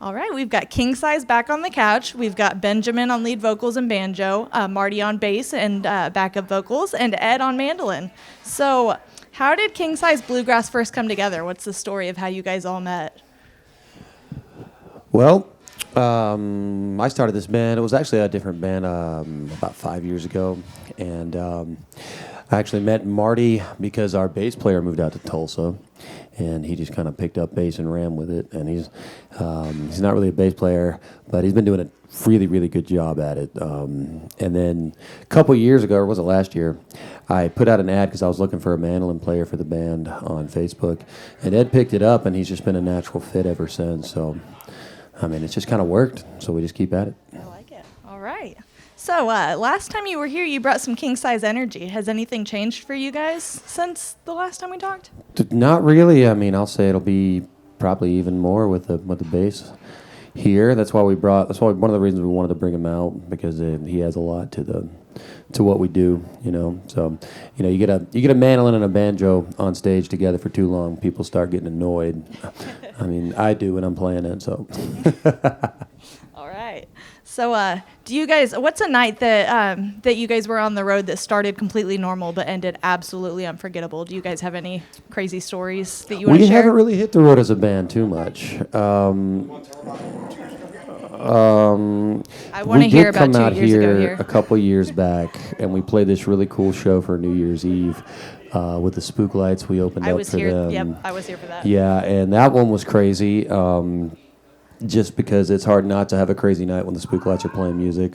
All right, we've got King Size back on the couch. We've got Benjamin on lead vocals and banjo, Marty on bass and backup vocals, and Ed on mandolin. So how did King Size Bluegrass first come together? What's the story of how you guys all met? Well, I started this band. It was actually a different band about 5 years ago. And I actually met Marty because our bass player moved out to Tulsa. And he just kind of picked up bass and ran with it. And he's not really a bass player, but he's been doing a really, really good job at it. And then a couple years ago, or was it last year, I put out an ad because I was looking for a mandolin player for the band on Facebook. And Ed picked it up, and he's just been a natural fit ever since. So, I mean, it's just kind of worked, so we just keep at it. I like it. All right. So last time you were here, you brought some king-size energy. Has anything changed for you guys since the last time we talked? Not really. I mean, I'll say it'll be probably even more with the bass here. That's why one of the reasons we wanted to bring him out, because he has a lot to what we do, you know. So, you know, you get a mandolin and a banjo on stage together for too long, people start getting annoyed. I mean, I do when I'm playing it. So. All right. So, do you guys? What's a night that you guys were on the road that started completely normal but ended absolutely unforgettable? Do you guys have any crazy stories that you want to share? We haven't really hit the road as a band too much. I want to hear about 2 years ago here. A couple years back, and we played this really cool show for New Year's Eve with the Spook Lights. We opened up for them. Yep, I was here for that. Yeah, and that one was crazy. Just because it's hard not to have a crazy night when the Spook Lights are playing music.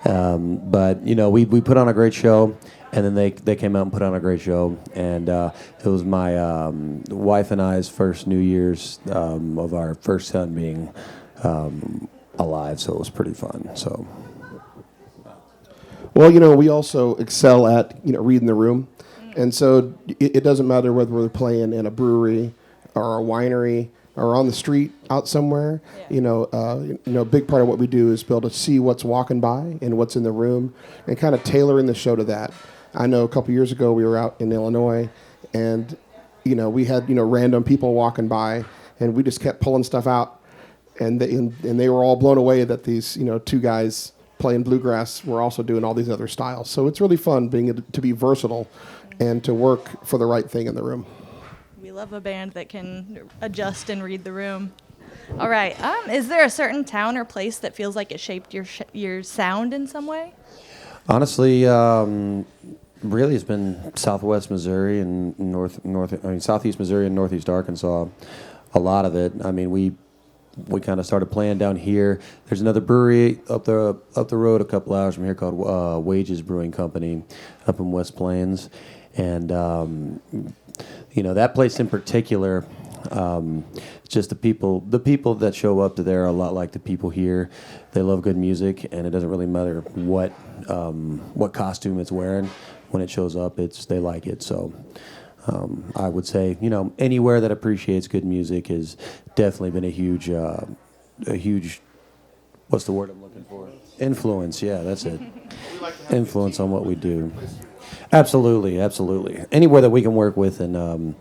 But, you know, we put on a great show, and then they came out and put on a great show. And it was my wife and I's first New Year's of our first son being alive, so it was pretty fun. So, well, you know, we also excel at, you know, reading the room. And so it doesn't matter whether we're playing in a brewery or a winery or on the street out somewhere. Yeah. A big part of what we do is be able to see what's walking by and what's in the room and kind of tailoring the show to that. I know a couple years ago we were out in Illinois, and, you know, we had, you know, random people walking by, and we just kept pulling stuff out, and they were all blown away that these, you know, two guys playing bluegrass were also doing all these other styles. So it's really fun being able to be versatile and to work for the right thing in the room. We love a band that can adjust and read the room. All right. Is there a certain town or place that feels like it shaped your sound in some way? Honestly, really, it's been Southwest Missouri and Southeast Missouri and Northeast Arkansas. A lot of it. I mean, we kind of started playing down here. There's another brewery up the road a couple hours from here called Wages Brewing Company up in West Plains, and you know, that place in particular, just the people that show up to there are a lot like the people here. They love good music, and it doesn't really matter what costume it's wearing. When it shows up, they like it. So I would say, you know, anywhere that appreciates good music has definitely been a huge, what's the word I'm looking for? Influence. Yeah, that's it. Influence on what we do. Absolutely. Anywhere that we can work with and,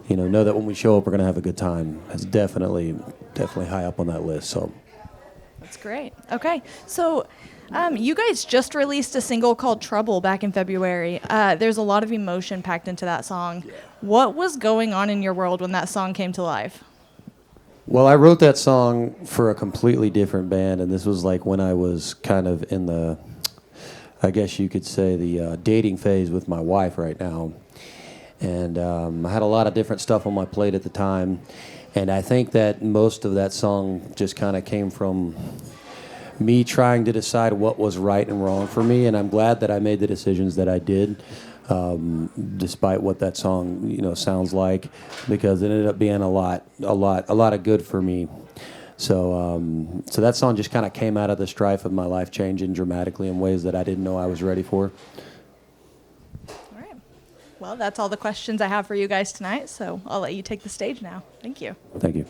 you know that when we show up, we're going to have a good time. It's definitely high up on that list. So that's great. Okay. So you guys just released a single called Trouble back in February. There's a lot of emotion packed into that song. Yeah. What was going on in your world when that song came to life? Well, I wrote that song for a completely different band, and this was like when I was kind of in the, I guess you could say, the dating phase with my wife right now. And I had a lot of different stuff on my plate at the time. And I think that most of that song just kind of came from me trying to decide what was right and wrong for me. And I'm glad that I made the decisions that I did, despite what that song, you know, sounds like, because it ended up being a lot of good for me. So that song just kind of came out of the strife of my life changing dramatically in ways that I didn't know I was ready for. All right. Well, that's all the questions I have for you guys tonight, so I'll let you take the stage now. Thank you. Thank you.